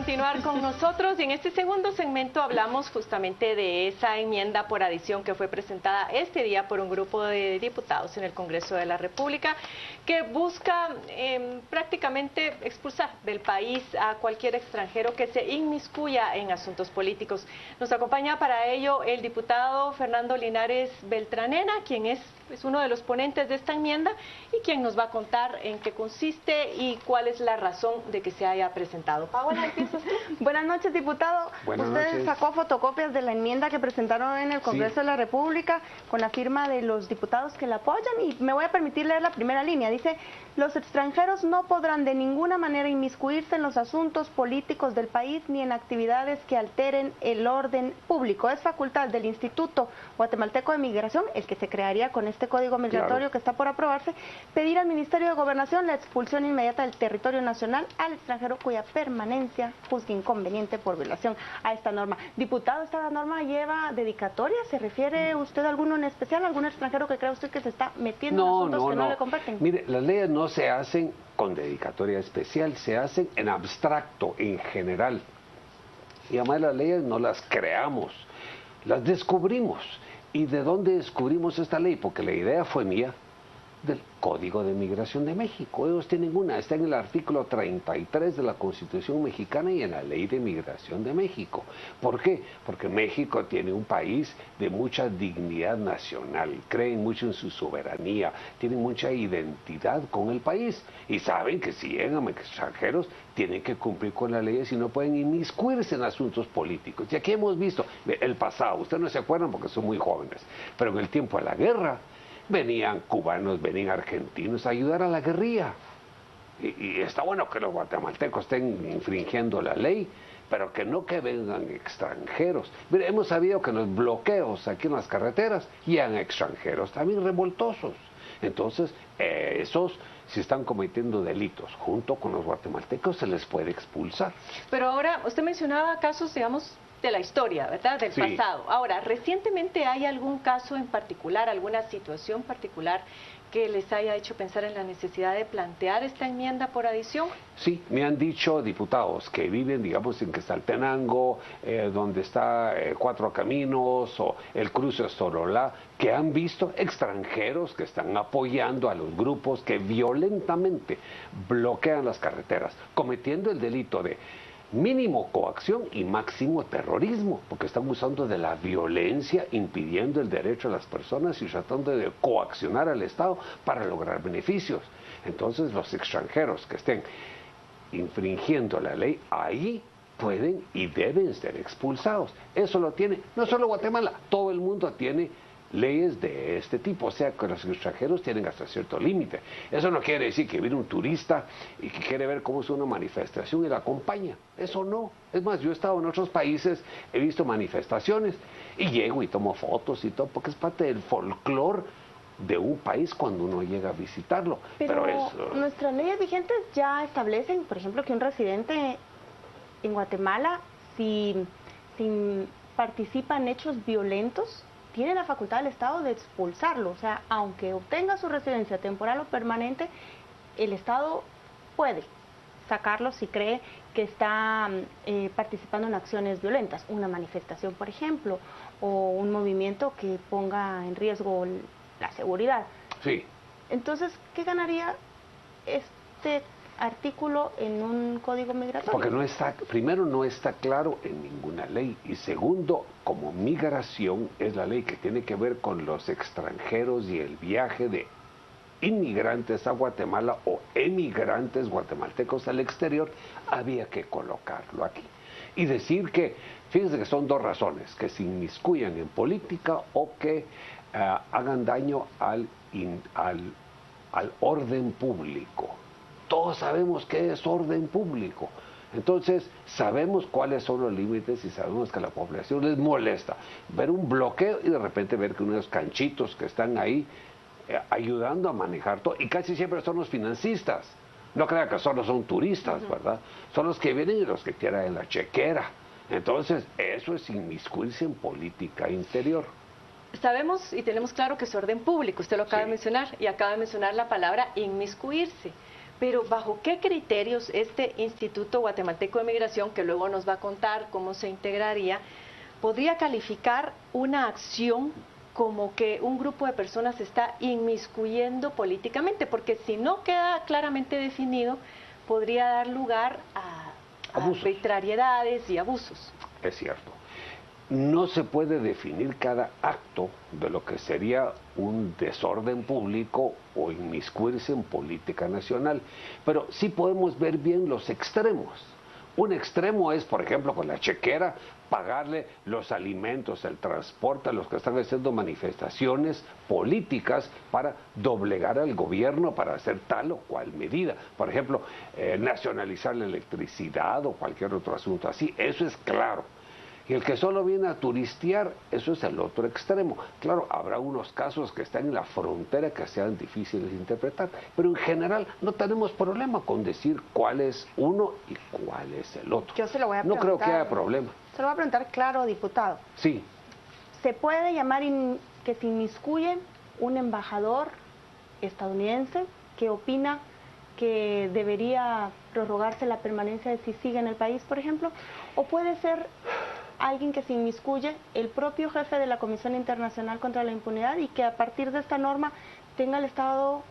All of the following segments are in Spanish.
continuar con nosotros y en este segundo segmento hablamos justamente de esa enmienda por adición que fue presentada este día por un grupo de diputados en el Congreso de la República que busca prácticamente expulsar del país a cualquier extranjero que se inmiscuya en asuntos políticos. Nos acompaña para ello el diputado Fernando Linares Beltranena, quien es uno de los ponentes de esta enmienda y quien nos va a contar en qué consiste y cuál es la razón de que se haya presentado. Paola, ¿empiezas tú? Buenas noches, diputado. Usted sacó fotocopias de la enmienda que presentaron en el Congreso de la República con la firma de los diputados que la apoyan y me voy a permitir leer la primera línea. Dice: los extranjeros no podrán de ninguna manera inmiscuirse en los asuntos políticos del país ni en actividades que alteren el orden público. Es facultad del Instituto Guatemalteco de Migración, el que se crearía con este código migratorio que está por aprobarse, pedir al Ministerio de Gobernación la expulsión inmediata del territorio nacional al extranjero cuya permanencia juzgue inconveniente por violación a esta norma. Diputado, ¿esta norma lleva dedicatoria? ¿Se refiere usted a alguno en especial, a algún extranjero que crea usted que se está metiendo en asuntos que no le comparten? Mire, las leyes no se hacen con dedicatoria especial, se hacen en abstracto, en general. Y además las leyes no las creamos, las descubrimos. ¿Y de dónde descubrimos esta ley? Porque la idea fue mía, del Código de Migración de México. Ellos tienen una, está en el artículo 33 de la Constitución mexicana y en la Ley de Migración de México. ¿Por qué? Porque México tiene un país de mucha dignidad nacional, creen mucho en su soberanía, tienen mucha identidad con el país y saben que si llegan extranjeros tienen que cumplir con las leyes y no pueden inmiscuirse en asuntos políticos. Y aquí hemos visto el pasado, ustedes no se acuerdan porque son muy jóvenes, pero en el tiempo de la guerra venían cubanos, venían argentinos a ayudar a la guerrilla. Y está bueno que los guatemaltecos estén infringiendo la ley, pero que no que vengan extranjeros. Mire, hemos sabido que en los bloqueos aquí en las carreteras llegan extranjeros, también revoltosos. Entonces, esos, si están cometiendo delitos junto con los guatemaltecos, se les puede expulsar. Pero ahora, usted mencionaba casos, digamos, de la historia, ¿verdad? Del pasado. Ahora, ¿recientemente hay algún caso en particular, alguna situación particular que les haya hecho pensar en la necesidad de plantear esta enmienda por adición? Sí, me han dicho diputados que viven, digamos, en Quetzaltenango, donde está Cuatro Caminos o el cruce Sorolá, que han visto extranjeros que están apoyando a los grupos que violentamente bloquean las carreteras, cometiendo el delito de mínimo coacción y máximo terrorismo, porque están usando de la violencia, impidiendo el derecho a las personas y tratando de coaccionar al Estado para lograr beneficios. Entonces los extranjeros que estén infringiendo la ley, ahí pueden y deben ser expulsados. Eso lo tiene no solo Guatemala, todo el mundo tiene leyes de este tipo, o sea que los extranjeros tienen hasta cierto límite. Eso no quiere decir que viene un turista y que quiere ver cómo es una manifestación y la acompaña, eso no. Es más, yo he estado en otros países, he visto manifestaciones y llego y tomo fotos y todo, porque es parte del folclore de un país cuando uno llega a visitarlo. Pero nuestras leyes vigentes ya establecen, por ejemplo, que un residente en Guatemala, si participa en hechos violentos, tiene la facultad del Estado de expulsarlo. O sea, aunque obtenga su residencia temporal o permanente, el Estado puede sacarlo si cree que está participando en acciones violentas, una manifestación, por ejemplo, o un movimiento que ponga en riesgo la seguridad. Sí. Entonces, ¿qué ganaría este artículo en un código migratorio? Porque no está, primero no está claro en ninguna ley y segundo, como migración es la ley que tiene que ver con los extranjeros y el viaje de inmigrantes a Guatemala o emigrantes guatemaltecos al exterior, había que colocarlo aquí y decir que, fíjense que son dos razones, que se inmiscuyan en política o que hagan daño al orden público. Todos sabemos qué es orden público. Entonces, sabemos cuáles son los límites y sabemos que a la población les molesta ver un bloqueo y de repente ver que unos canchitos que están ahí ayudando a manejar todo, y casi siempre son los financistas. No crean que solo son turistas, ¿verdad? Son los que vienen y los que tiran en la chequera. Entonces, eso es inmiscuirse en política interior. Sabemos y tenemos claro que es orden público, usted lo acaba de mencionar, y acaba de mencionar la palabra inmiscuirse. pero ¿bajo qué criterios este Instituto Guatemalteco de Migración, que luego nos va a contar cómo se integraría, podría calificar una acción como que un grupo de personas se está inmiscuyendo políticamente? Porque si no queda claramente definido, podría dar lugar a arbitrariedades y abusos. Es cierto. No se puede definir cada acto de lo que sería un desorden público o inmiscuirse en política nacional, pero sí podemos ver bien los extremos. Un extremo es, por ejemplo, con la chequera, pagarle los alimentos, el transporte a los que están haciendo manifestaciones políticas para doblegar al gobierno para hacer tal o cual medida. Por ejemplo, nacionalizar la electricidad o cualquier otro asunto así. Eso es claro. Y el que solo viene a turistear, eso es el otro extremo. Claro, habrá unos casos que están en la frontera que sean difíciles de interpretar, pero en general no tenemos problema con decir cuál es uno y cuál es el otro. Yo se lo voy a preguntar. No creo que haya problema. Se lo voy a preguntar claro, diputado. Sí. ¿Se puede llamar que se inmiscuye un embajador estadounidense que opina que debería prorrogarse la permanencia de CICIG en el país, por ejemplo? ¿O puede ser alguien que se inmiscuye, el propio jefe de la Comisión Internacional contra la Impunidad, y que a partir de esta norma tenga el Estado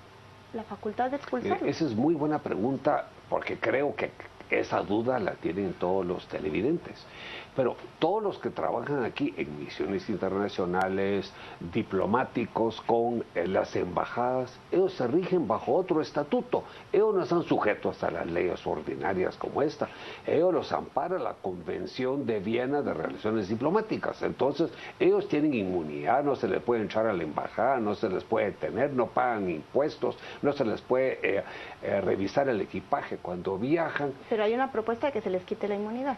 la facultad de expulsarlo? Esa es muy buena pregunta, porque creo que esa duda la tienen todos los televidentes. Pero todos los que trabajan aquí en misiones internacionales, diplomáticos, con las embajadas, ellos se rigen bajo otro estatuto. Ellos no están sujetos a las leyes ordinarias como esta. Ellos los ampara la Convención de Viena de Relaciones Diplomáticas. Entonces, ellos tienen inmunidad, no se les puede echar a la embajada, no se les puede detener, no pagan impuestos, no se les puede revisar el equipaje cuando viajan. Pero hay una propuesta de que se les quite la inmunidad.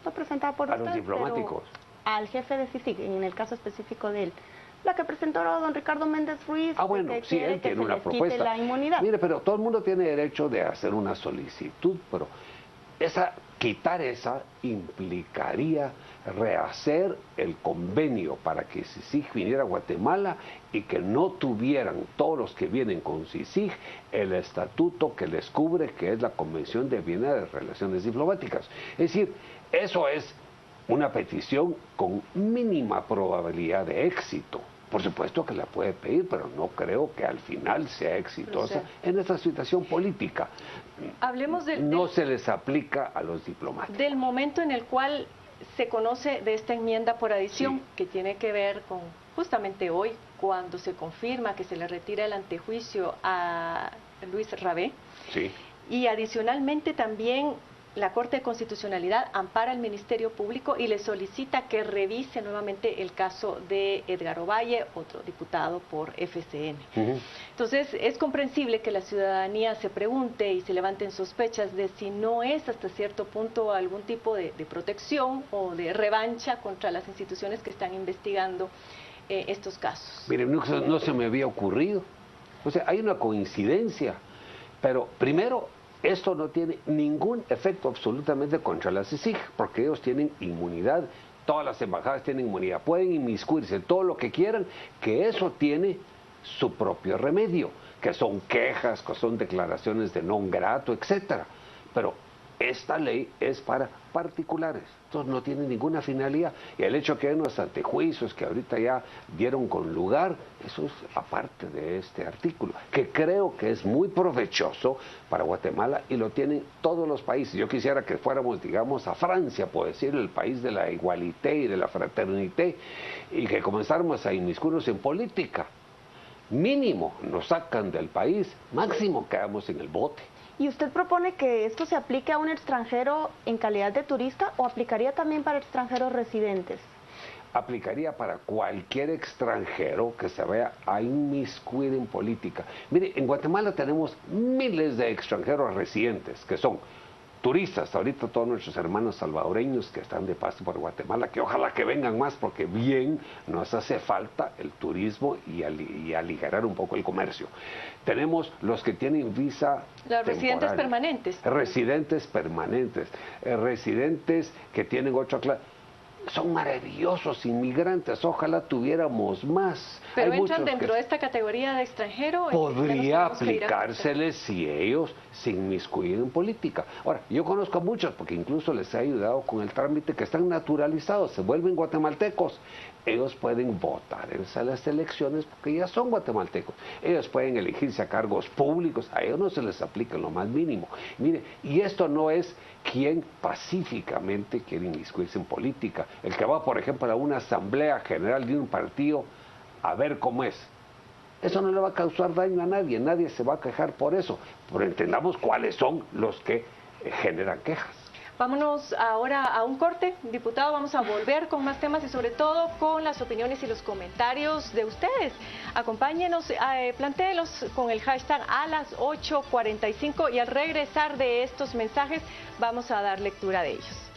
No presentada por usted, los diplomáticos. Al jefe de CICIG, en el caso específico de él. La que presentó don Ricardo Méndez Ruiz. Bueno, sí, él tiene una propuesta. La inmunidad. Mire, pero todo el mundo tiene derecho de hacer una solicitud, pero quitar esa implicaría rehacer el convenio para que CICIG viniera a Guatemala y que no tuvieran todos los que vienen con CICIG el estatuto que les cubre, que es la Convención de Viena de Relaciones Diplomáticas. Es decir, eso es una petición con mínima probabilidad de éxito. Por supuesto que la puede pedir, pero no creo que al final sea exitosa en esta situación política. Hablemos no se les aplica a los diplomáticos. Del momento en el cual se conoce de esta enmienda por adición, que tiene que ver con justamente hoy, cuando se confirma que se le retira el antejuicio a Luis Rabé. Sí. Y adicionalmente también la Corte de Constitucionalidad ampara al Ministerio Público y le solicita que revise nuevamente el caso de Edgar Ovalle, otro diputado por FCN. Entonces, es comprensible que la ciudadanía se pregunte y se levanten sospechas de si no es hasta cierto punto algún tipo de protección o de revancha contra las instituciones que están investigando estos casos. Mire, no se me había ocurrido. O sea, hay una coincidencia, pero primero, esto no tiene ningún efecto absolutamente contra la CICIG, porque ellos tienen inmunidad, todas las embajadas tienen inmunidad, pueden inmiscuirse todo lo que quieran, que eso tiene su propio remedio, que son quejas, que son declaraciones de non grato, etcétera. Pero esta ley es para particulares, entonces no tiene ninguna finalidad. Y el hecho que hay unos antejuicios que ahorita ya dieron con lugar, eso es aparte de este artículo, que creo que es muy provechoso para Guatemala y lo tienen todos los países. Yo quisiera que fuéramos, digamos, a Francia, por decir, el país de la igualité y de la fraternité, y que comenzáramos a inmiscuirnos en política. Mínimo nos sacan del país, máximo quedamos en el bote. ¿Y usted propone que esto se aplique a un extranjero en calidad de turista o aplicaría también para extranjeros residentes? Aplicaría para cualquier extranjero que se vaya a inmiscuir en política. Mire, en Guatemala tenemos miles de extranjeros residentes que son turistas, ahorita todos nuestros hermanos salvadoreños que están de paso por Guatemala, que ojalá que vengan más porque bien nos hace falta el turismo y aligerar un poco el comercio. Tenemos los que tienen visa los residentes permanentes. Residentes permanentes, residentes que tienen otra clase. son maravillosos inmigrantes, ojalá tuviéramos más. Pero entran dentro de esta categoría de extranjero. Podría aplicárseles si ellos se inmiscuyen en política. Ahora, yo conozco a muchos, porque incluso les he ayudado con el trámite, que están naturalizados, se vuelven guatemaltecos. Ellos pueden votar en las elecciones porque ya son guatemaltecos. Ellos pueden elegirse a cargos públicos, a ellos no se les aplica en lo más mínimo. Mire, y esto no es quien pacíficamente quiere inmiscuirse en política. El que va, por ejemplo, a una asamblea general de un partido a ver cómo es. Eso no le va a causar daño a nadie, nadie se va a quejar por eso. Pero entendamos cuáles son los que generan quejas. Vámonos ahora a un corte, diputado, vamos a volver con más temas y sobre todo con las opiniones y los comentarios de ustedes. Acompáñenos, plantéelos con el hashtag a las 8:45 y al regresar de estos mensajes vamos a dar lectura de ellos.